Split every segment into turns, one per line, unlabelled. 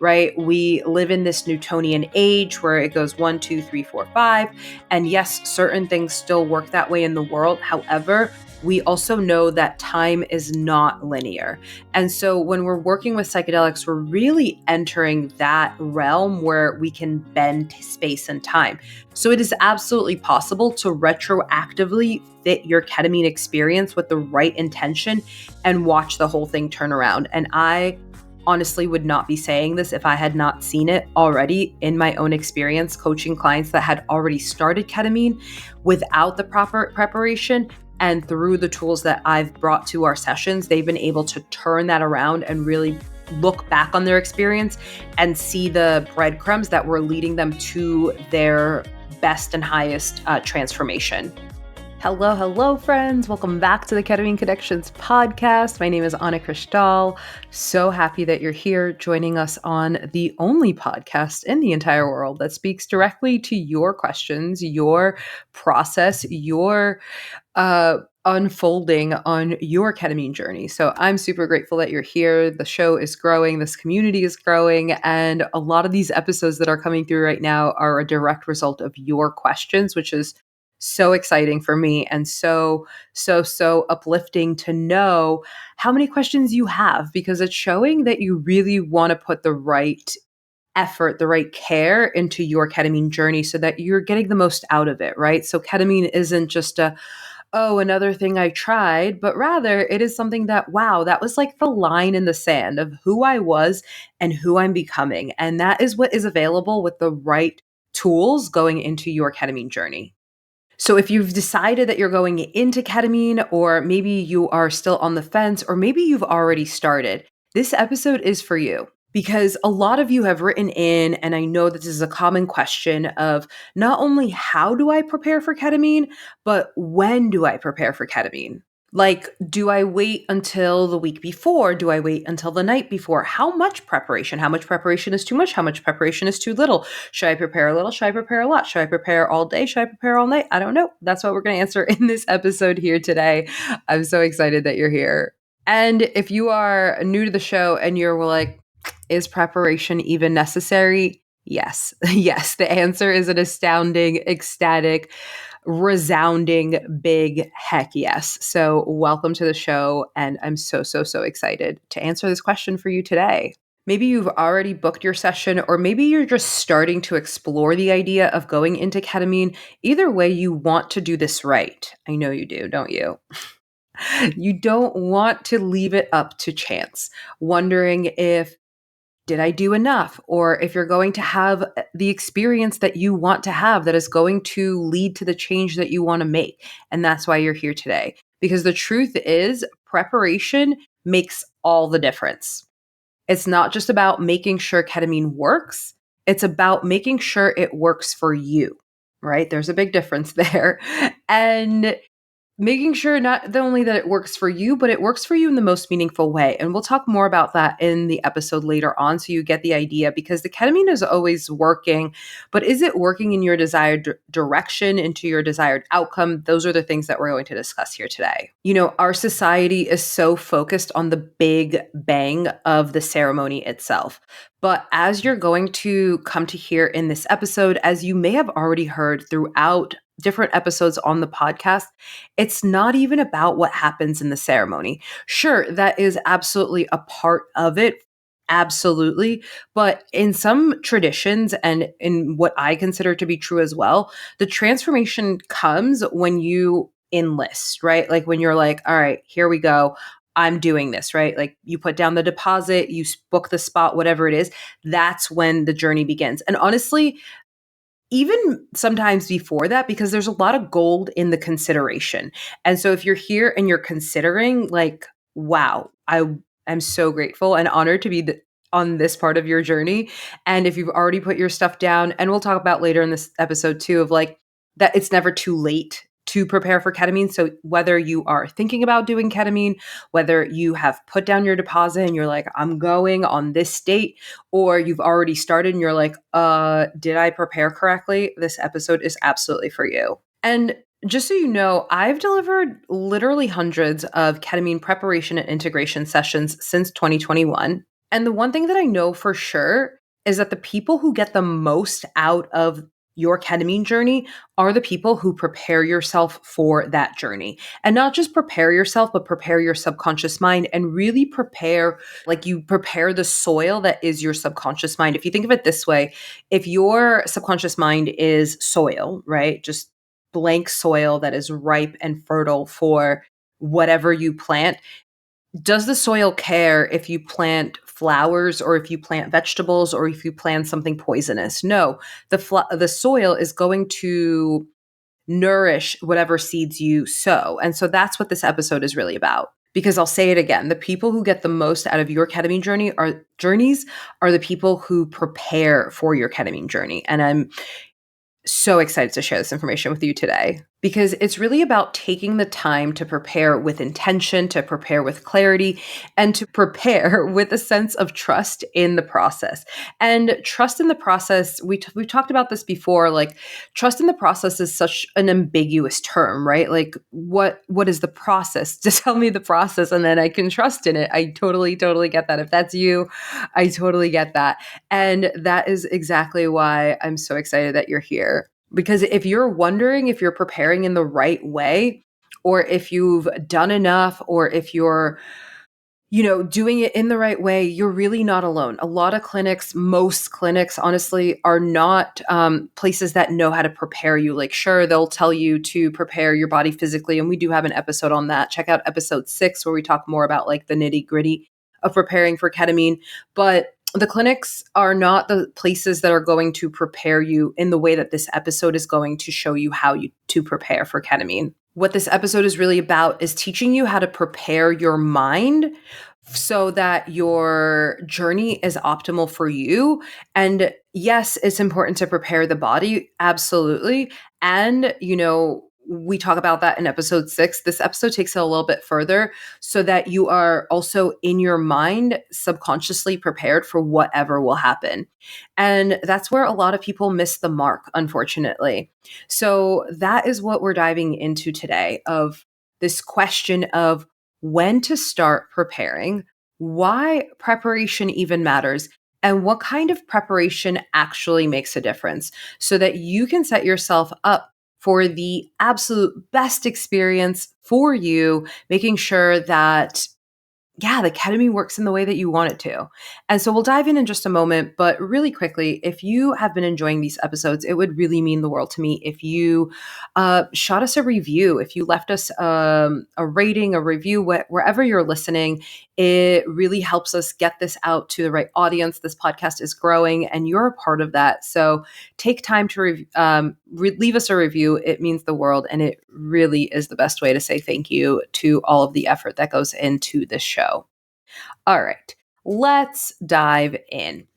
right? We live in this Newtonian age where it goes 1, 2, 3, 4, 5. And yes, certain things still work that way in the world. However, we also know that time is not linear. And so when we're working with psychedelics, we're really entering that realm where we can bend space and time. So it is absolutely possible to retroactively fit your ketamine experience with the right intention and watch the whole thing turn around. And I honestly would not be saying this if I had not seen it already in my own experience coaching clients that had already started ketamine without the proper preparation. And through the tools that I've brought to our sessions, they've been able to turn that around and really look back on their experience and see the breadcrumbs that were leading them to their best and highest transformation. Hello, friends. Welcome back to the Ketamine Connections podcast. My name is Anna Krishtal. So happy that you're here joining us on the only podcast in the entire world that speaks directly to your questions, your process, your unfolding on your ketamine journey. So I'm super grateful that you're here. The show is growing, this community is growing, and a lot of these episodes that are coming through right now are a direct result of your questions, which is so exciting for me and so uplifting to know how many questions you have, because it's showing that you really want to put the right effort, the right care into your ketamine journey so that you're getting the most out of it, right? So ketamine isn't just another thing I tried, but rather it is something that, wow, that was like the line in the sand of who I was and who I'm becoming. And that is what is available with the right tools going into your ketamine journey. So if you've decided that you're going into ketamine, or maybe you are still on the fence, or maybe you've already started, this episode is for you. Because a lot of you have written in, and I know this is a common question of not only how do I prepare for ketamine, but when do I prepare for ketamine? Like, do I wait until the week before? Do I wait until the night before? How much preparation? How much preparation is too much? How much preparation is too little? Should I prepare a little? Should I prepare a lot? Should I prepare all day? Should I prepare all night? I don't know. That's what we're going to answer in this episode here today. I'm so excited that you're here. And if you are new to the show and you're like, is preparation even necessary? Yes. Yes. The answer is an astounding, ecstatic, resounding big heck yes. So welcome to the show. And I'm so excited to answer this question for you today. Maybe you've already booked your session, or maybe you're just starting to explore the idea of going into ketamine. Either way, you want to do this right. I know you do, don't you? You don't want to leave it up to chance, wondering if did I do enough? Or if you're going to have the experience that you want to have that is going to lead to the change that you want to make. And that's why you're here today. Because the truth is, preparation makes all the difference. It's not just about making sure ketamine works, it's about making sure it works for you, right? There's a big difference there. And making sure not only that it works for you, but it works for you in the most meaningful way. And we'll talk more about that in the episode later on so you get the idea, because the ketamine is always working, but is it working in your desired direction, into your desired outcome? Those are the things that we're going to discuss here today. You know, our society is so focused on the big bang of the ceremony itself. But as you're going to come to hear in this episode, as you may have already heard throughout different episodes on the podcast, it's not even about what happens in the ceremony. Sure, that is absolutely a part of it. Absolutely. But in some traditions, and in what I consider to be true as well, the transformation comes when you enlist, right? Like when you're like, all right, here we go. I'm doing this, right? Like you put down the deposit, you book the spot, whatever it is. That's when the journey begins. And honestly, even sometimes before that, because there's a lot of gold in the consideration. And so if you're here and you're considering, like, wow, I am so grateful and honored to be on this part of your journey. And if you've already put your stuff down, and we'll talk about later in this episode too, of like that it's never too late to prepare for ketamine. So whether you are thinking about doing ketamine, whether you have put down your deposit and you're like, I'm going on this date, or you've already started and you're like, did I prepare correctly? This episode is absolutely for you. And just so you know, I've delivered literally hundreds of ketamine preparation and integration sessions since 2021. And the one thing that I know for sure is that the people who get the most out of your ketamine journey are the people who prepare yourself for that journey. And not just prepare yourself, but prepare your subconscious mind and really prepare, like you prepare the soil that is your subconscious mind. If you think of it this way, if your subconscious mind is soil, right? Just blank soil that is ripe and fertile for whatever you plant, does the soil care if you plant flowers or if you plant vegetables or if you plant something poisonous? No, the soil is going to nourish whatever seeds you sow. And so that's what this episode is really about. Because I'll say it again, the people who get the most out of your ketamine journeys are the people who prepare for your ketamine journey. And I'm so excited to share this information with you today because it's really about taking the time to prepare with intention, to prepare with clarity, and to prepare with a sense of trust in the process. And trust in the process, we've talked about this before, like trust in the process is such an ambiguous term, right? Like what is the process? Just tell me the process and then I can trust in it. I totally get that. If that's you, I totally get that. And that is exactly why I'm so excited that you're here. Because if you're wondering if you're preparing in the right way, or if you've done enough, or if you're, doing it in the right way, you're really not alone. A lot of clinics, most clinics, honestly, are not places that know how to prepare you. Like, sure, they'll tell you to prepare your body physically. And we do have an episode on that. Check out episode 6, where we talk more about like the nitty gritty of preparing for ketamine. But the clinics are not the places that are going to prepare you in the way that this episode is going to show you how to prepare for ketamine. What this episode is really about is teaching you how to prepare your mind so that your journey is optimal for you. And yes, it's important to prepare the body, absolutely. And, we talk about that in episode 6. This episode takes it a little bit further so that you are also in your mind subconsciously prepared for whatever will happen. And that's where a lot of people miss the mark, unfortunately. So that is what we're diving into today, of this question of when to start preparing, why preparation even matters, and what kind of preparation actually makes a difference so that you can set yourself up for the absolute best experience for you, making sure that the ketamine works in the way that you want it to. And so we'll dive in just a moment, but really quickly, if you have been enjoying these episodes, it would really mean the world to me if you shot us a review, if you left us a rating, a review, wherever you're listening. It really helps us get this out to the right audience. This podcast is growing and you're a part of that. So take time to leave us a review. It means the world. And it really is the best way to say thank you to all of the effort that goes into this show. All right, let's dive in.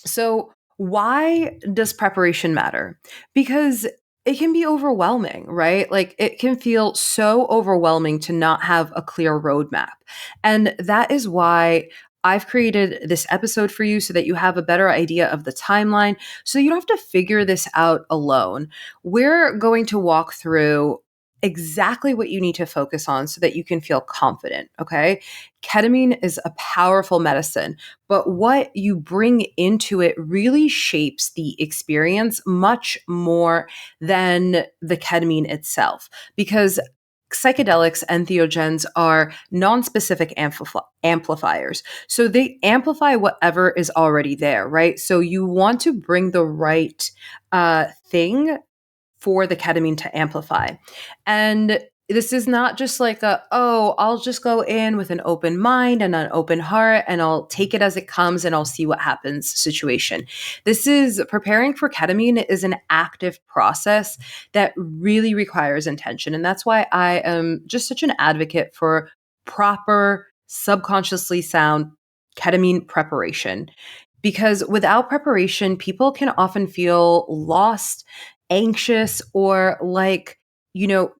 So, why does preparation matter? Because it can be overwhelming, right? Like it can feel so overwhelming to not have a clear roadmap. And that is why I've created this episode for you so that you have a better idea of the timeline, so you don't have to figure this out alone. We're going to walk through exactly what you need to focus on so that you can feel confident, okay? Ketamine is a powerful medicine, but what you bring into it really shapes the experience much more than the ketamine itself, because psychedelics and entheogens are non-specific amplifiers. So they amplify whatever is already there, right? So you want to bring the right thing for the ketamine to amplify. And this is not just like I'll just go in with an open mind and an open heart and I'll take it as it comes and I'll see what happens situation. This is preparing for ketamine is an active process that really requires intention. And that's why I am just such an advocate for proper, subconsciously sound ketamine preparation. Because without preparation, people can often feel lost, anxious, or like, you know,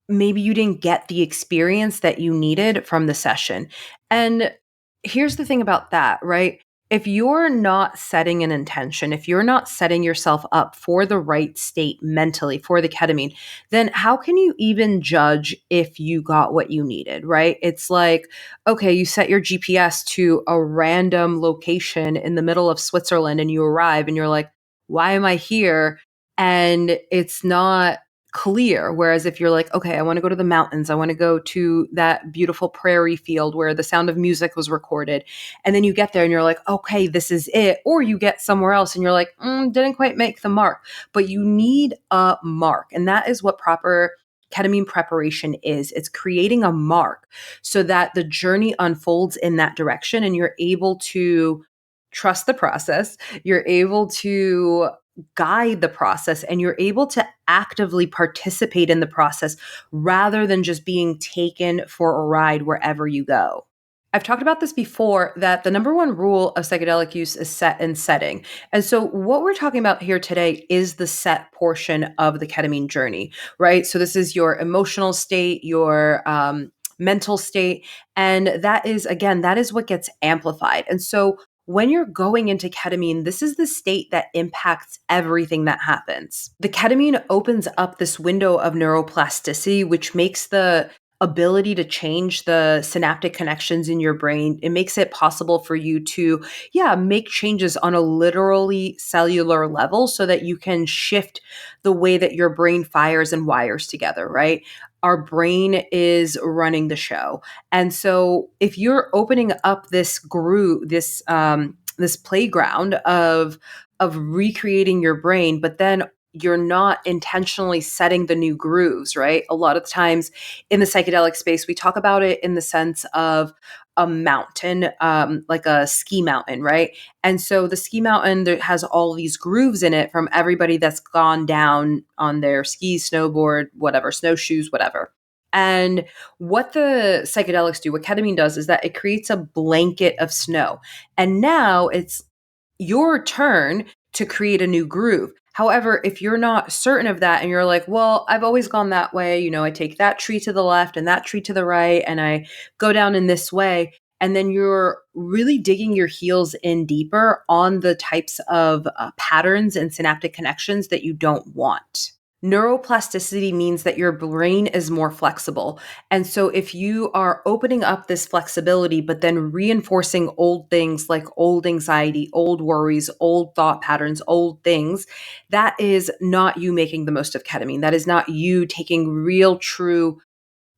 maybe you didn't get the experience that you needed from the session. And here's the thing about that, right? if you're not setting an intention, if you're not setting yourself up for the right state mentally for the ketamine, then how can you even judge if you got what you needed, right? It's like, okay, you set your GPS to a random location in the middle of Switzerland and you arrive and you're like, why am I here? And it's not clear. Whereas if you're like, okay, I want to go to the mountains, I want to go to that beautiful prairie field where the Sound of Music was recorded. And then you get there and you're like, okay, this is it. Or you get somewhere else and you're like, didn't quite make the mark. But you need a mark. And that is what proper ketamine preparation is. It's creating a mark so that the journey unfolds in that direction and you're able to trust the process. You're able to guide the process and you're able to actively participate in the process rather than just being taken for a ride wherever you go. I've talked about this before that the number one rule of psychedelic use is set and setting. And so, what we're talking about here today is the set portion of the ketamine journey, right? So, this is your emotional state, your mental state. And that is, again, that is what gets amplified. And so, when you're going into ketamine, this is the state that impacts everything that happens. The ketamine opens up this window of neuroplasticity, which makes the ability to change the synaptic connections in your brain. It makes it possible for you to, make changes on a literally cellular level so that you can shift the way that your brain fires and wires together, right? Our brain is running the show. And so if you're opening up this groove, this playground of recreating your brain, but then you're not intentionally setting the new grooves, right? A lot of times in the psychedelic space, we talk about it in the sense of a mountain, like a ski mountain, right? And so the ski mountain that has all these grooves in it from everybody that's gone down on their skis, snowboard, whatever, snowshoes, whatever. And what the psychedelics do, what ketamine does, is that it creates a blanket of snow. And now it's your turn to create a new groove. However, if you're not certain of that and you're like, well, I've always gone that way, I take that tree to the left and that tree to the right, and I go down in this way. And then you're really digging your heels in deeper on the types of patterns and synaptic connections that you don't want. Neuroplasticity means that your brain is more flexible. And so if you are opening up this flexibility, but then reinforcing old things like old anxiety, old worries, old thought patterns, old things, that is not you making the most of ketamine. That is not you taking real, true,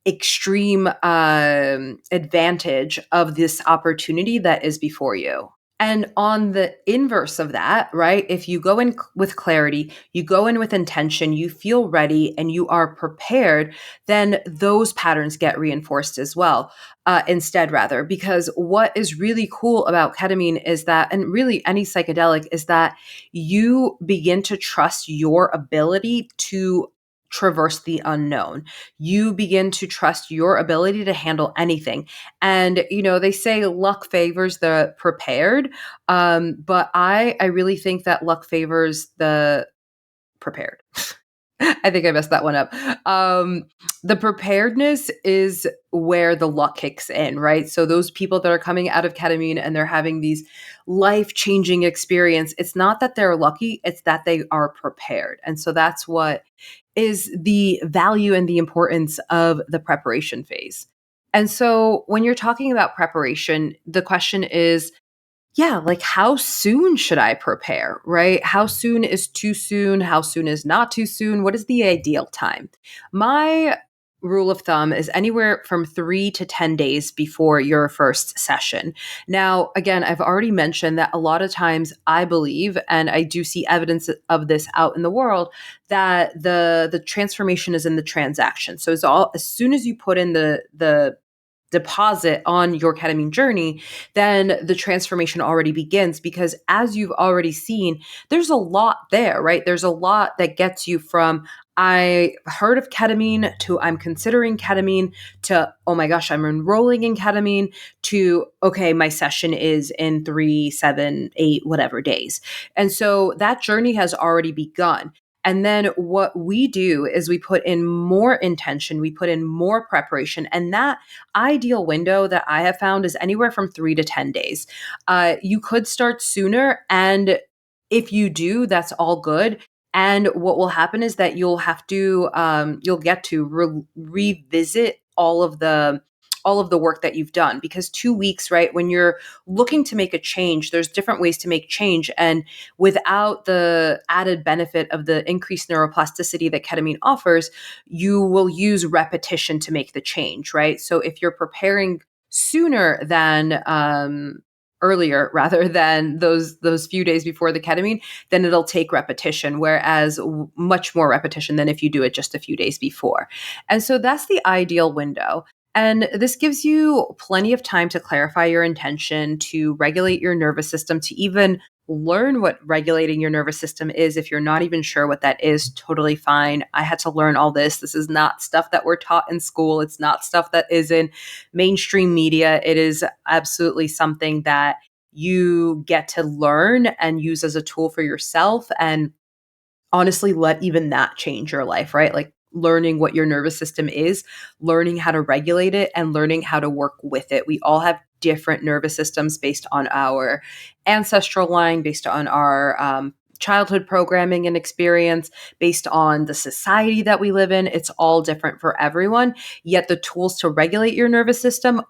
extreme advantage of this opportunity that is before you. And on the inverse of that, right, if you go in with clarity, you go in with intention, you feel ready, and you are prepared, then those patterns get reinforced as well, instead, rather. Because what is really cool about ketamine is that, and really any psychedelic, is that you begin to trust your ability to traverse the unknown. You begin to trust your ability to handle anything. And, they say luck favors the prepared. But I really think that luck favors the prepared. I think I messed that one up. The preparedness is where the luck kicks in, right? So those people that are coming out of ketamine and they're having these life-changing experience, it's not that they're lucky, it's that they are prepared. And so that's what is the value and the importance of the preparation phase. And so when you're talking about preparation, the question is, like how soon should I prepare, right? How soon is too soon? How soon is not too soon? What is the ideal time? My rule of thumb is anywhere from 3 to 10 days before your first session. Now, again, I've already mentioned that a lot of times I believe, and I do see evidence of this out in the world, that the transformation is in the transaction. So as soon as you put in the deposit on your ketamine journey, then the transformation already begins, because as you've already seen, there's a lot there, right? There's a lot that gets you from I heard of ketamine to I'm considering ketamine to, oh my gosh, I'm enrolling in ketamine to, okay, my session is in 3, 7, 8, whatever days. And so that journey has already begun. And then what we do is we put in more intention, we put in more preparation. And that ideal window that I have found is anywhere from 3 to 10 days. You could start sooner. And if you do, that's all good. And what will happen is that you'll get to revisit all of the work that you've done, because 2 weeks, right? When you're looking to make a change, there's different ways to make change. And without the added benefit of the increased neuroplasticity that ketamine offers, you will use repetition to make the change, right? So if you're preparing sooner than earlier rather than those few days before the ketamine, then it'll take repetition, whereas much more repetition than if you do it just a few days before. And so that's the ideal window. And this gives you plenty of time to clarify your intention, to regulate your nervous system, to even learn what regulating your nervous system is. If you're not even sure what that is, totally fine. I had to learn all this. This is not stuff that we're taught in school. It's not stuff that is in mainstream media. It is absolutely something that you get to learn and use as a tool for yourself. And honestly, let even that change your life, right? Like learning what your nervous system is, learning how to regulate it, and learning how to work with it. We all have different nervous systems based on our ancestral line, based on our childhood programming and experience, based on the society that we live in. It's all different for everyone. Yet the tools to regulate your nervous system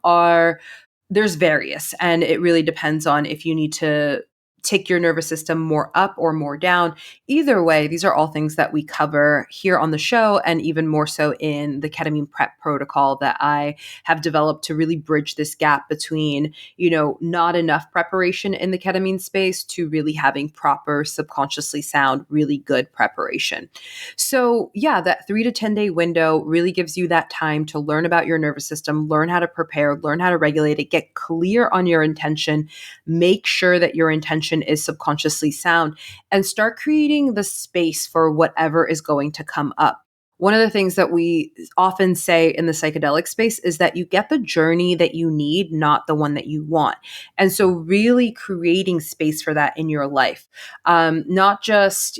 there's various, and it really depends on if you need to take your nervous system more up or more down. Either way, these are all things that we cover here on the show, and even more so in the ketamine prep protocol that I have developed to really bridge this gap between, not enough preparation in the ketamine space to really having proper, subconsciously sound, really good preparation. So, yeah, that 3 to 10 day window really gives you that time to learn about your nervous system, learn how to prepare, learn how to regulate it, get clear on your intention, make sure that your intention is subconsciously sound, and start creating the space for whatever is going to come up. One of the things that we often say in the psychedelic space is that you get the journey that you need, not the one that you want. And so really creating space for that in your life, not just,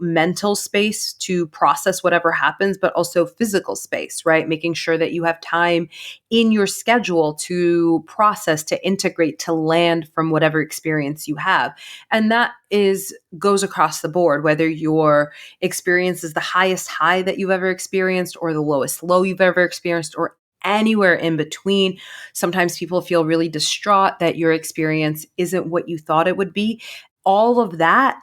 mental space to process whatever happens, but also physical space, right? Making sure that you have time in your schedule to process, to integrate, to land from whatever experience you have. And that goes across the board, whether your experience is the highest high that you've ever experienced or the lowest low you've ever experienced, or anywhere in between. Sometimes people feel really distraught that your experience isn't what you thought it would be. All of that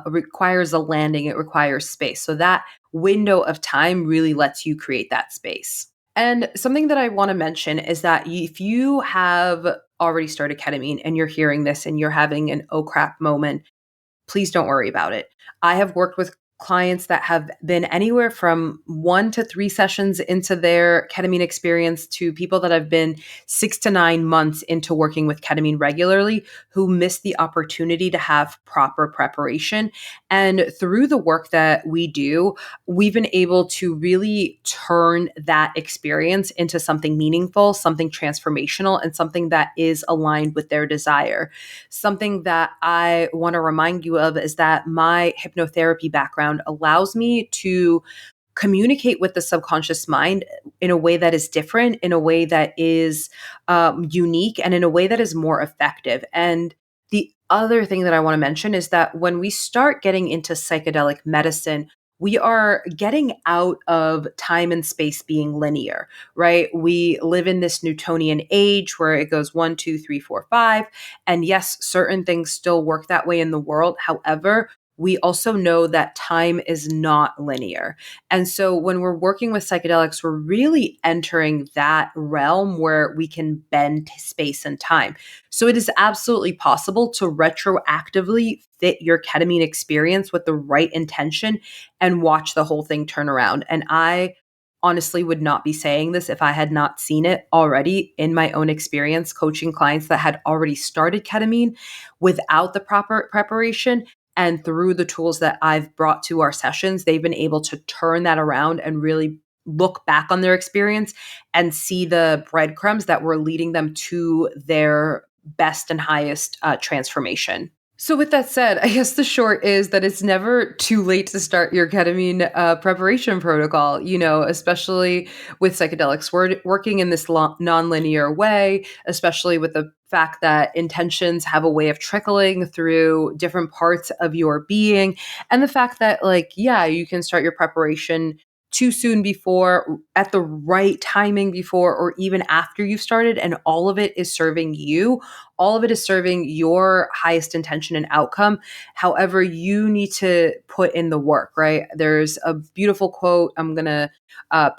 requires a landing. It requires space. So that window of time really lets you create that space. And something that I want to mention is that if you have already started ketamine and you're hearing this and you're having an oh crap moment, please don't worry about it. I have worked with clients that have been anywhere from 1 to 3 sessions into their ketamine experience to people that have been 6 to 9 months into working with ketamine regularly, who missed the opportunity to have proper preparation. And through the work that we do, we've been able to really turn that experience into something meaningful, something transformational, and something that is aligned with their desire. Something that I want to remind you of is that my hypnotherapy background allows me to communicate with the subconscious mind in a way that is different, in a way that is unique, and in a way that is more effective. And the other thing that I want to mention is that when we start getting into psychedelic medicine, we are getting out of time and space being linear, right? We live in this Newtonian age where it goes 1, 2, 3, 4, 5. And yes, certain things still work that way in the world. However, we also know that time is not linear. And so when we're working with psychedelics, we're really entering that realm where we can bend space and time. So it is absolutely possible to retroactively fit your ketamine experience with the right intention and watch the whole thing turn around. And I honestly would not be saying this if I had not seen it already in my own experience coaching clients that had already started ketamine without the proper preparation. And through the tools that I've brought to our sessions, they've been able to turn that around and really look back on their experience and see the breadcrumbs that were leading them to their best and highest transformation. So, with that said, I guess the short is that it's never too late to start your ketamine preparation protocol, especially with psychedelics. We're working in this nonlinear way, especially with the fact that intentions have a way of trickling through different parts of your being. And the fact that, like, yeah, you can start your preparation too soon before, at the right timing before, or even after you've started, and all of it is serving you. All of it is serving your highest intention and outcome. However, you need to put in the work, right? There's a beautiful quote. I'm going to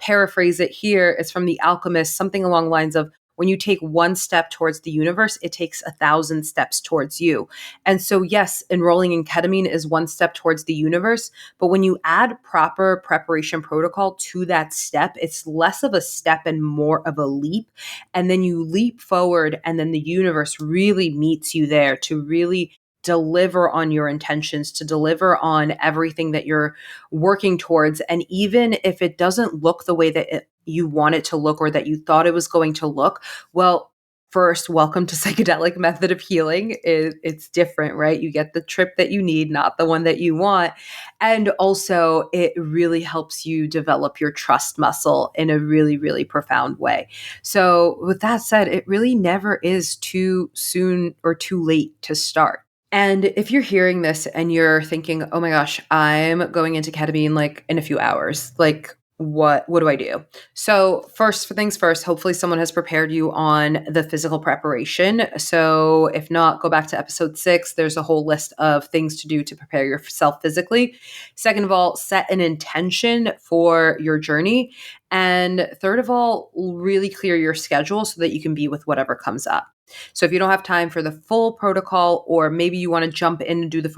paraphrase it here. It's from The Alchemist, something along the lines of, when you take one step towards the universe, it takes 1,000 steps towards you. And so, yes, enrolling in ketamine is one step towards the universe. But when you add proper preparation protocol to that step, it's less of a step and more of a leap. And then you leap forward, and then the universe really meets you there to really deliver on your intentions, to deliver on everything that you're working towards. And even if it doesn't look the way that you want it to look, or that you thought it was going to look, well, first, welcome to psychedelic method of healing. It's different, right? You get the trip that you need, not the one that you want. And also, it really helps you develop your trust muscle in a really, really profound way. So, with that said, it really never is too soon or too late to start. And if you're hearing this and you're thinking, oh my gosh, I'm going into ketamine like in a few hours, like what do I do? So first things first, hopefully someone has prepared you on the physical preparation. So if not, go back to episode 6. There's a whole list of things to do to prepare yourself physically. Second of all, set an intention for your journey. And third of all, really clear your schedule so that you can be with whatever comes up. So if you don't have time for the full protocol, or maybe you want to jump in and do the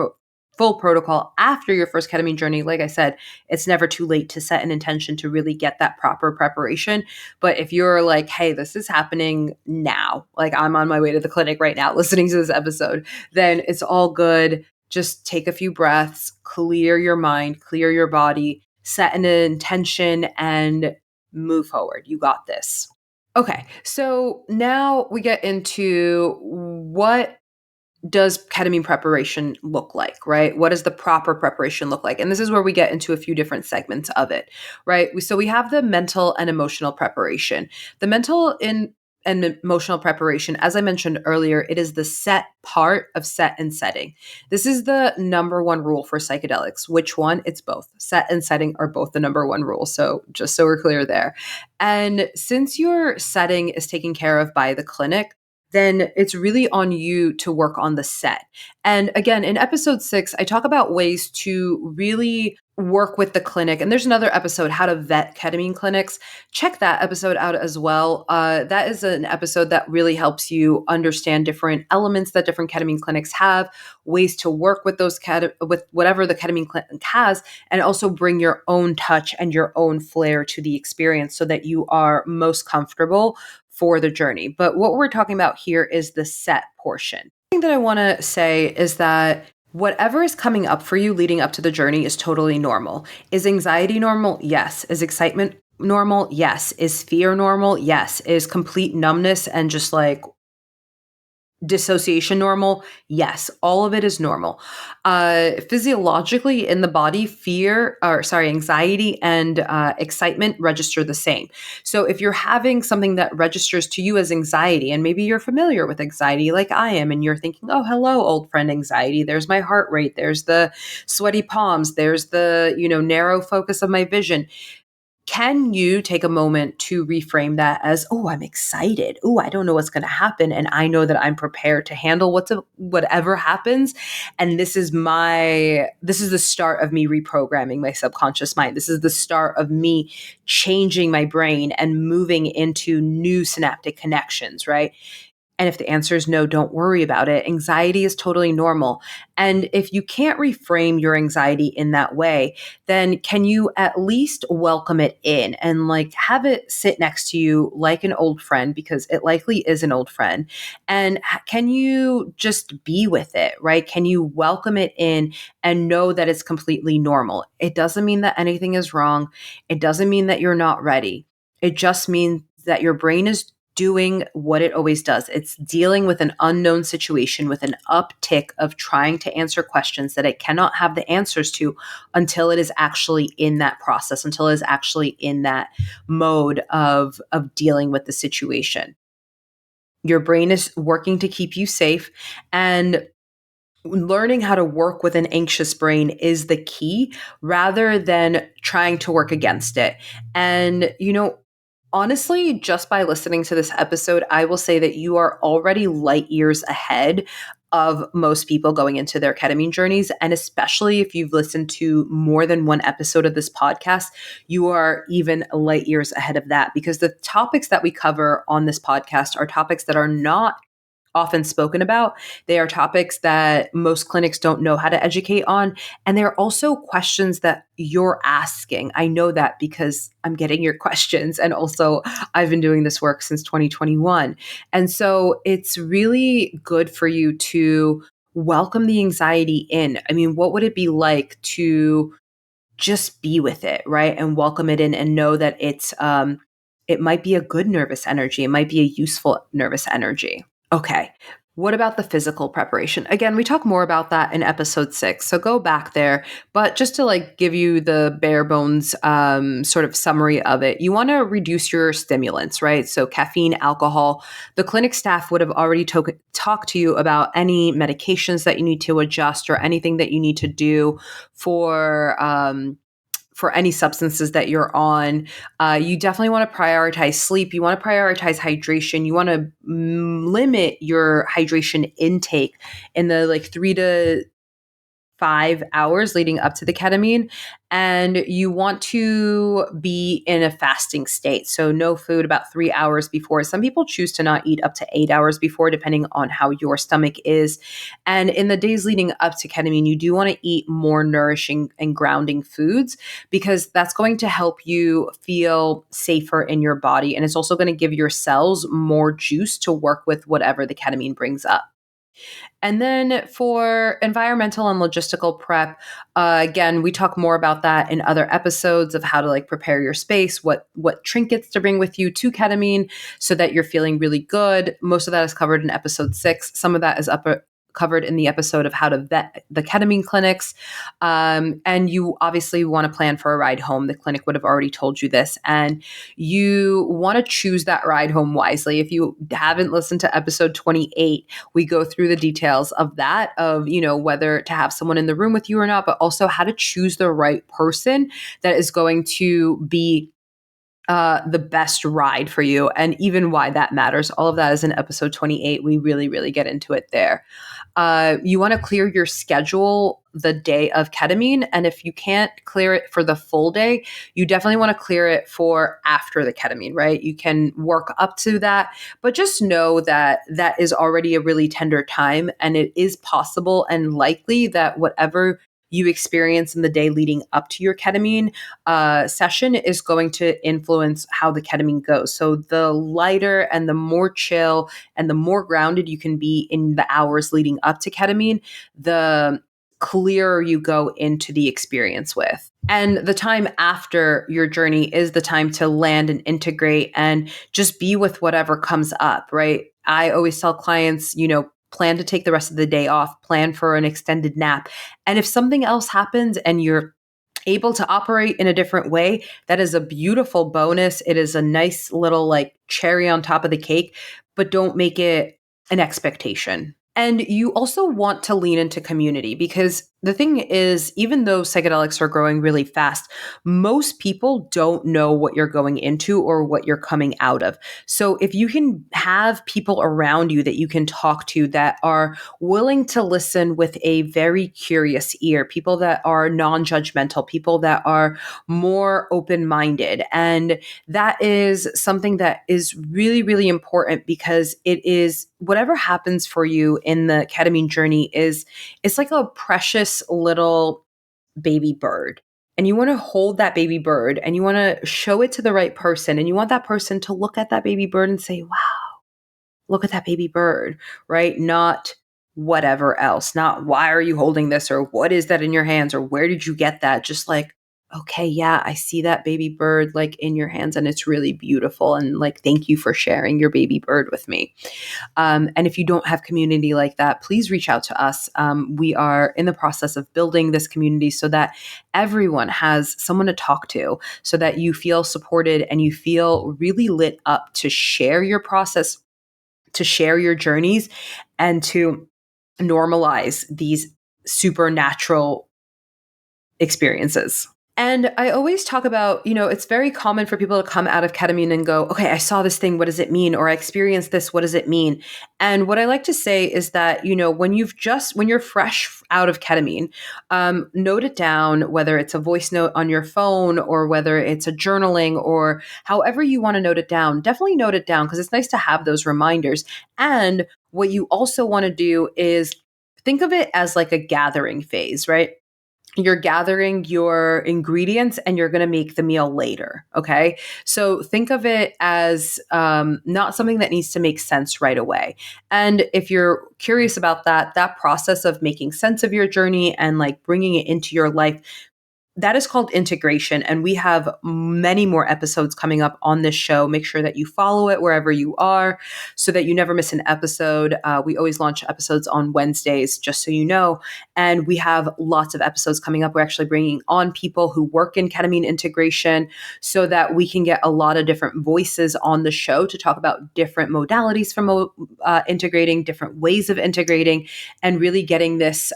full protocol after your first ketamine journey, like I said, it's never too late to set an intention to really get that proper preparation. But if you're like, hey, this is happening now, like I'm on my way to the clinic right now listening to this episode, then it's all good. Just take a few breaths, clear your mind, clear your body, set an intention, and move forward. You got this. Okay, so now we get into, what does ketamine preparation look like, right? What does the proper preparation look like? And this is where we get into a few different segments of it, right? So we have the mental and emotional preparation. The mental and emotional preparation, as I mentioned earlier, it is the set part of set and setting. This is the number one rule for psychedelics. Which one? It's both. Set and setting are both the number one rule. So just so we're clear there. And since your setting is taken care of by the clinic, then it's really on you to work on the set. And again, in episode 6, I talk about ways to really work with the clinic. And there's another episode, how to vet ketamine clinics. Check that episode out as well. That is an episode that really helps you understand different elements that different ketamine clinics have, ways to work with those with whatever the ketamine clinic has, and also bring your own touch and your own flair to the experience so that you are most comfortable for the journey. But what we're talking about here is the set portion. The thing that I want to say is that whatever is coming up for you leading up to the journey is totally normal. Is anxiety normal? Yes. Is excitement normal? Yes. Is fear normal? Yes. Is complete numbness and just like dissociation normal? Yes, all of it is normal. Physiologically in the body, anxiety and excitement register the same. So if you're having something that registers to you as anxiety, and maybe you're familiar with anxiety like I am, and you're thinking, oh, hello, old friend anxiety, there's my heart rate, there's the sweaty palms, there's the, narrow focus of my vision. Can you take a moment to reframe that as, oh, I'm excited. Oh, I don't know what's going to happen. And I know that I'm prepared to handle whatever happens. And this is the start of me reprogramming my subconscious mind. This is the start of me changing my brain and moving into new synaptic connections, right? And if the answer is no, don't worry about it. Anxiety is totally normal. And if you can't reframe your anxiety in that way, then can you at least welcome it in and like have it sit next to you like an old friend, because it likely is an old friend. And can you just be with it, right? Can you welcome it in and know that it's completely normal? It doesn't mean that anything is wrong. It doesn't mean that you're not ready. It just means that your brain is doing what it always does. It's dealing with an unknown situation with an uptick of trying to answer questions that it cannot have the answers to until it is actually in that process, until it is actually in that mode of dealing with the situation. Your brain is working to keep you safe, and learning how to work with an anxious brain is the key rather than trying to work against it. And, honestly, just by listening to this episode, I will say that you are already light years ahead of most people going into their ketamine journeys. And especially if you've listened to more than one episode of this podcast, you are even light years ahead of that, because the topics that we cover on this podcast are topics that are not often spoken about. They are topics that most clinics don't know how to educate on. And they're also questions that you're asking. I know that because I'm getting your questions. And also, I've been doing this work since 2021. And so it's really good for you to welcome the anxiety in. I mean, what would it be like to just be with it, right? And welcome it in and know that it might be a good nervous energy. It might be a useful nervous energy. Okay. What about the physical preparation? Again, we talk more about that in episode 6. So go back there. But just to give you the bare bones sort of summary of it, you want to reduce your stimulants, right? So caffeine, alcohol. The clinic staff would have already talked to you about any medications that you need to adjust or anything that you need to do for any substances that you're on. You definitely want to prioritize sleep. You want to prioritize hydration. You want to limit your hydration intake in the 3 to 5 hours leading up to the ketamine. And you want to be in a fasting state. So no food about 3 hours before. Some people choose to not eat up to 8 hours before, depending on how your stomach is. And in the days leading up to ketamine, you do want to eat more nourishing and grounding foods, because that's going to help you feel safer in your body. And it's also going to give your cells more juice to work with whatever the ketamine brings up. And then for environmental and logistical prep, again, we talk more about that in other episodes of how to prepare your space, what trinkets to bring with you to ketamine so that you're feeling really good. Most of that is covered in episode 6. Some of that is covered in the episode of how to vet the ketamine clinics. And you obviously want to plan for a ride home. The clinic would have already told you this. And you want to choose that ride home wisely. If you haven't listened to episode 28, we go through the details of that, of, whether to have someone in the room with you or not, but also how to choose the right person that is going to be the best ride for you, and even why that matters. All of that is in episode 28. We really, really get into it there. You want to clear your schedule the day of ketamine. And if you can't clear it for the full day, you definitely want to clear it for after the ketamine, right? You can work up to that, but just know that that is already a really tender time. And it is possible and likely that whatever you experience in the day leading up to your ketamine session is going to influence how the ketamine goes. So the lighter and the more chill and the more grounded you can be in the hours leading up to ketamine, the clearer you go into the experience with. And the time after your journey is the time to land and integrate and just be with whatever comes up, right? I always tell clients, plan to take the rest of the day off, plan for an extended nap. And if something else happens and you're able to operate in a different way, that is a beautiful bonus. It is a nice little cherry on top of the cake, but don't make it an expectation. And you also want to lean into community, because the thing is, even though psychedelics are growing really fast, most people don't know what you're going into or what you're coming out of. So if you can have people around you that you can talk to that are willing to listen with a very curious ear, people that are non-judgmental, people that are more open-minded. And that is something that is really, really important, because it is whatever happens for you in the ketamine journey it's like a precious little baby bird. And you want to hold that baby bird and you want to show it to the right person. And you want that person to look at that baby bird and say, wow, look at that baby bird, right? Not whatever else, not why are you holding this, or what is that in your hands, or where did you get that? Just okay, yeah, I see that baby bird like in your hands and it's really beautiful. And like, thank you for sharing your baby bird with me. And if you don't have community like that, please reach out to us. We are in the process of building this community so that everyone has someone to talk to, so that you feel supported and you feel really lit up to share your process, to share your journeys, and to normalize these supernatural experiences. And I always talk about, it's very common for people to come out of ketamine and go, okay, I saw this thing. What does it mean? Or I experienced this. What does it mean? And what I like to say is that, when you're fresh out of ketamine, note it down, whether it's a voice note on your phone or whether it's a journaling or however you want to note it down. Definitely note it down because it's nice to have those reminders. And what you also want to do is think of it as like a gathering phase, right? You're gathering your ingredients and you're going to make the meal later. Okay. So think of it as not something that needs to make sense right away. And if you're curious about that process of making sense of your journey and like bringing it into your life, that is called integration. And we have many more episodes coming up on this show. Make sure that you follow it wherever you are so that you never miss an episode. We always launch episodes on Wednesdays, just so you know. And we have lots of episodes coming up. We're actually bringing on people who work in ketamine integration so that we can get a lot of different voices on the show to talk about different modalities for integrating, different ways of integrating, and really getting this,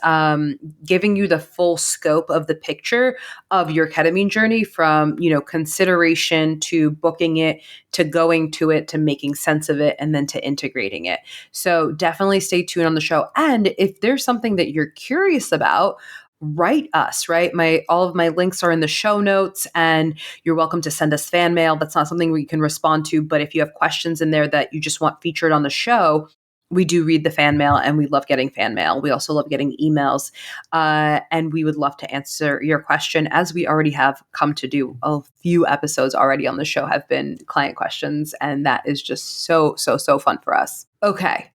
giving you the full scope of the picture of your ketamine journey from, consideration to booking it, to going to it, to making sense of it, and then to integrating it. So definitely stay tuned on the show. And if there's something that you're curious about, write us, right? All of my links are in the show notes and you're welcome to send us fan mail. That's not something we can respond to, but if you have questions in there that you just want featured on the show, we do read the fan mail and we love getting fan mail. We also love getting emails. And we would love to answer your question, as we already have come to do. A few episodes already on the show have been client questions. And that is just so, so, so fun for us. Okay.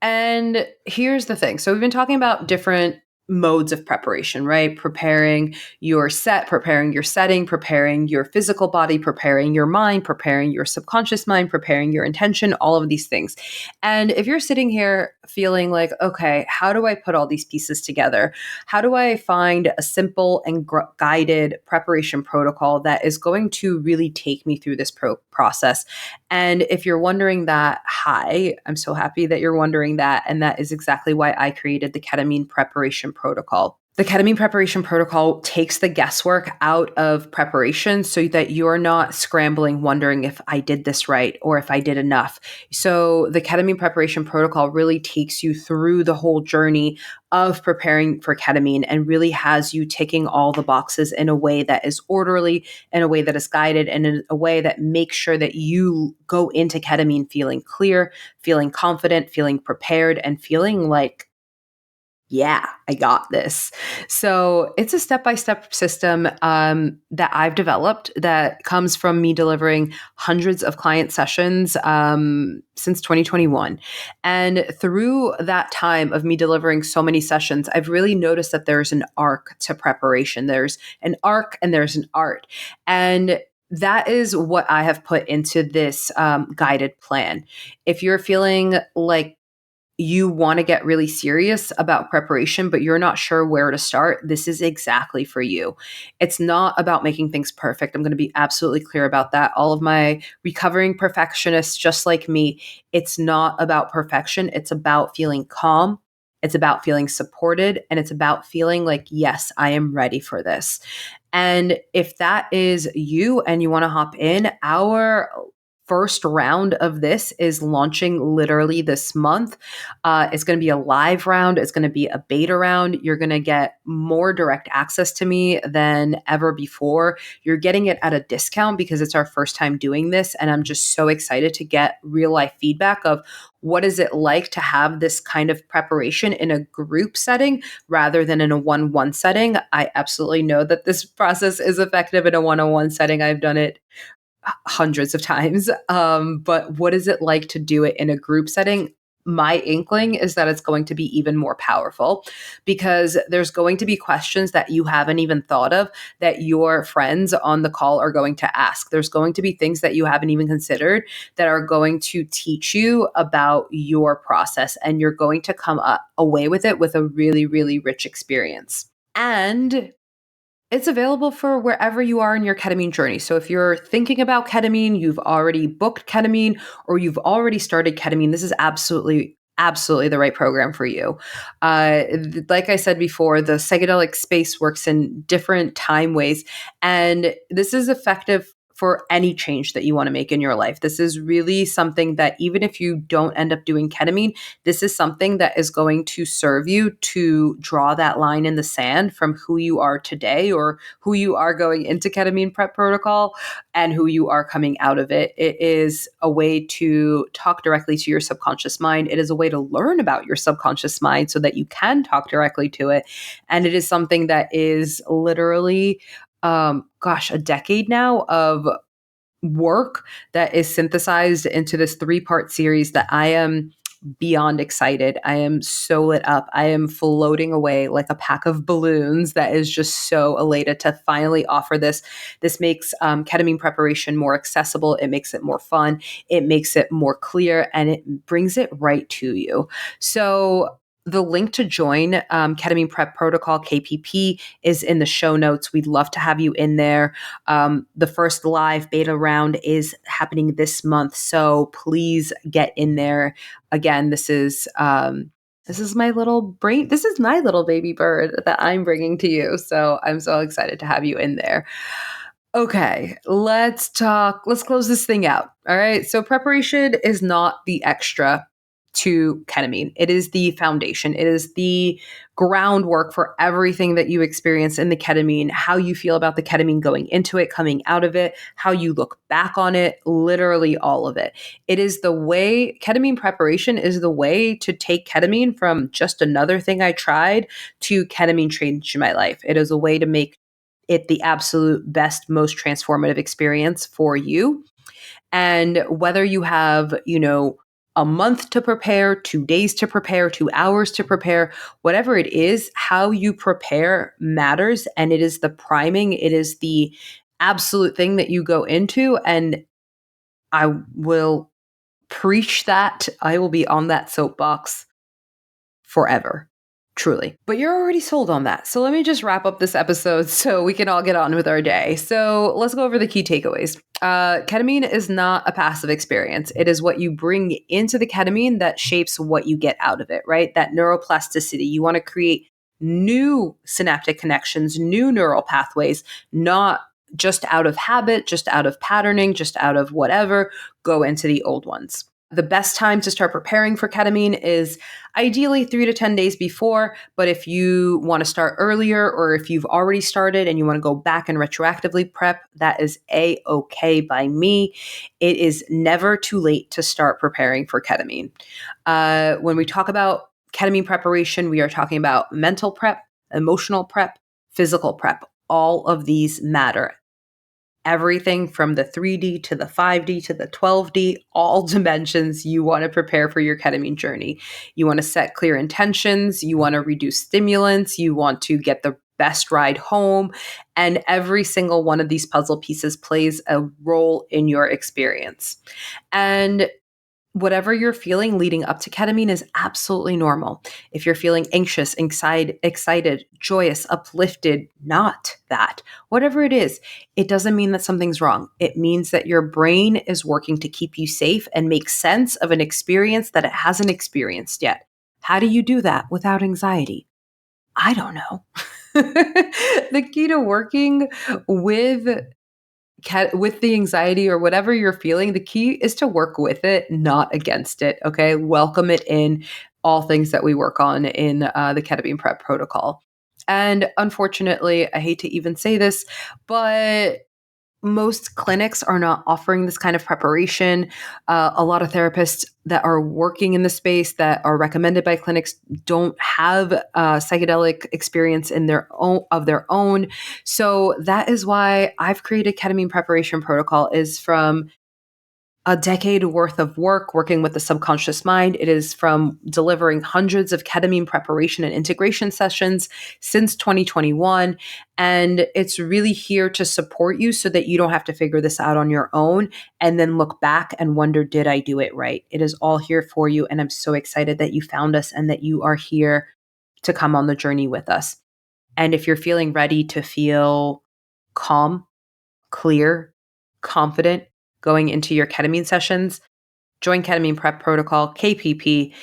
And here's the thing. So we've been talking about different modes of preparation, right? Preparing your preparing your setting, preparing your physical body, preparing your mind, preparing your subconscious mind, preparing your intention, all of these things. And if you're sitting here feeling like, okay, how do I put all these pieces together? How do I find a simple and guided preparation protocol that is going to really take me through this process? And if you're wondering that, hi, I'm so happy that you're wondering that. And that is exactly why I created the ketamine preparation protocol. The ketamine preparation protocol takes the guesswork out of preparation so that you're not scrambling, wondering if I did this right or if I did enough. So the ketamine preparation protocol really takes you through the whole journey of preparing for ketamine and really has you ticking all the boxes in a way that is orderly, in a way that is guided, and in a way that makes sure that you go into ketamine feeling clear, feeling confident, feeling prepared, and feeling like, yeah, I got this. So it's a step-by-step system that I've developed that comes from me delivering hundreds of client sessions since 2021. And through that time of me delivering so many sessions, I've really noticed that there's an arc to preparation. There's an arc and there's an art. And that is what I have put into this guided plan. If you're feeling like you want to get really serious about preparation, but you're not sure where to start, this is exactly for you. It's not about making things perfect. I'm going to be absolutely clear about that. All of my recovering perfectionists, just like me, it's not about perfection. It's about feeling calm. It's about feeling supported. And it's about feeling like, yes, I am ready for this. And if that is you and you want to hop in, our first round of this is launching literally this month. It's going to be a live round. It's going to be a beta round. You're going to get more direct access to me than ever before. You're getting it at a discount because it's our first time doing this. And I'm just so excited to get real life feedback of what is it like to have this kind of preparation in a group setting rather than in a one-on-one setting. I absolutely know that this process is effective in a one-on-one setting. I've done it hundreds of times. But what is it like to do it in a group setting? my inkling is that it's going to be even more powerful because there's going to be questions that you haven't even thought of that your friends on the call are going to ask. There's going to be things that you haven't even considered that are going to teach you about your process, and you're going to come away with it with a really, really rich experience. And it's available for wherever you are in your ketamine journey. So if you're thinking about ketamine, you've already booked ketamine, or you've already started ketamine, this is absolutely the right program for you. Like I said before, the psychedelic space works in different time ways, and this is effective for any change that you want to make in your life. This is really something that even if you don't end up doing ketamine, this is something that is going to serve you to draw that line in the sand from who you are today or who you are going into ketamine prep protocol and who you are coming out of it. It is a way to talk directly to your subconscious mind. It is a way to learn about your subconscious mind so that you can talk directly to it. And it is something that is literally a decade now of work that is synthesized into this 3-part series that I am beyond excited. I am so lit up. I am floating away like a pack of balloons that is just so elated to finally offer this. This makes ketamine preparation more accessible. It makes it more fun. It makes it more clear, and it brings it right to you. So the link to join Ketamine Prep Protocol, KPP, is in the show notes. We'd love to have you in there. The first live beta round is happening this month, so please get in there. Again, this is my little brain. This is my little baby bird that I'm bringing to you. So I'm so excited to have you in there. Okay, let's talk. Let's close this thing out. All right. So preparation is not the extra to ketamine. It is the foundation. It is the groundwork for everything that you experience in the ketamine, how you feel about the ketamine going into it, coming out of it, how you look back on it, literally all of it. It is the way, ketamine preparation is the way to take ketamine from just another thing I tried to ketamine changed my life. It is a way to make it the absolute best, most transformative experience for you. And whether you have, a month to prepare, 2 days to prepare, 2 hours to prepare, whatever it is, how you prepare matters. And it is the priming, it is the absolute thing that you go into. And I will preach that. I will be on that soapbox forever. Truly. But you're already sold on that. So let me just wrap up this episode so we can all get on with our day. So let's go over the key takeaways. Ketamine is not a passive experience. It is what you bring into the ketamine that shapes what you get out of it, right? That neuroplasticity. You want to create new synaptic connections, new neural pathways, not just out of habit, just out of patterning, just out of whatever, go into the old ones. The best time to start preparing for ketamine is ideally 3 to 10 days before. But if you want to start earlier, or if you've already started and you want to go back and retroactively prep, that is A-okay by me. It is never too late to start preparing for ketamine. When we talk about ketamine preparation, we are talking about mental prep, emotional prep, physical prep. All of these matter. Everything from the 3D to the 5D to the 12D, all dimensions you want to prepare for your ketamine journey. You want to set clear intentions. You want to reduce stimulants. You want to get the best ride home. And every single one of these puzzle pieces plays a role in your experience. And whatever you're feeling leading up to ketamine is absolutely normal. If you're feeling anxious, excited, joyous, uplifted, not that. Whatever it is, it doesn't mean that something's wrong. It means that your brain is working to keep you safe and make sense of an experience that it hasn't experienced yet. How do you do that without anxiety? I don't know. The key to working with the anxiety or whatever you're feeling, the key is to work with it, not against it. Okay. Welcome it in, all things that we work on in the ketamine prep protocol. And unfortunately, I hate to even say this, but most clinics are not offering this kind of preparation. A lot of therapists that are working in the space that are recommended by clinics don't have psychedelic experience in their own. So that is why I've created ketamine preparation protocol, is from a decade worth of work working with the subconscious mind. It is from delivering hundreds of ketamine preparation and integration sessions since 2021. And it's really here to support you so that you don't have to figure this out on your own and then look back and wonder, did I do it right? It is all here for you. And I'm so excited that you found us and that you are here to come on the journey with us. And if you're feeling ready to feel calm, clear, confident going into your ketamine sessions, join Ketamine Prep Protocol, KPP.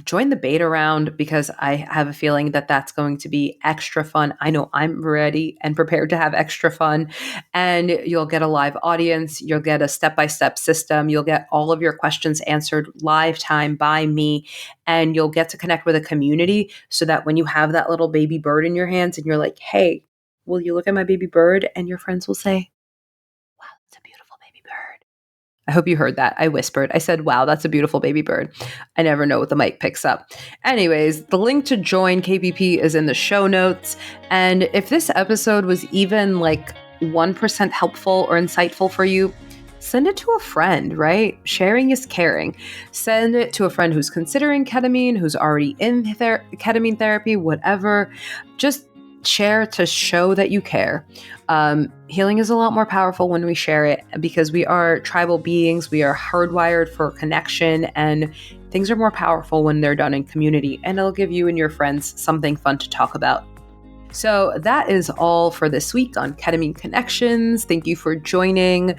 Join the beta round because I have a feeling that that's going to be extra fun. I know I'm ready and prepared to have extra fun. And you'll get a live audience. You'll get a step-by-step system. You'll get all of your questions answered live time by me. And you'll get to connect with a community so that when you have that little baby bird in your hands and you're like, hey, will you look at my baby bird? And your friends will say, wow, it's a beautiful baby bird. I hope you heard that. I whispered. I said, wow, that's a beautiful baby bird. I never know what the mic picks up. Anyways, the link to join KPP is in the show notes. And if this episode was even like 1% helpful or insightful for you, send it to a friend, right? Sharing is caring. Send it to a friend who's considering ketamine, who's already in ketamine therapy, whatever. Just share to show that you care. Healing is a lot more powerful when we share it because we are tribal beings. We are hardwired for connection, and things are more powerful when they're done in community, and it'll give you and your friends something fun to talk about. So that is all for this week on Ketamine Connections. Thank you for joining.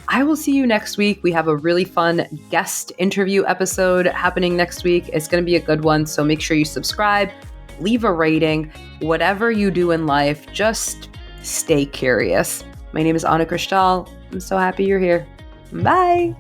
I will see you next week. We have a really fun guest interview episode happening next week. It's going to be a good one, so make sure you subscribe. Leave a rating. Whatever you do in life, just stay curious. My name is Anna Krishtal. I'm so happy you're here. Bye.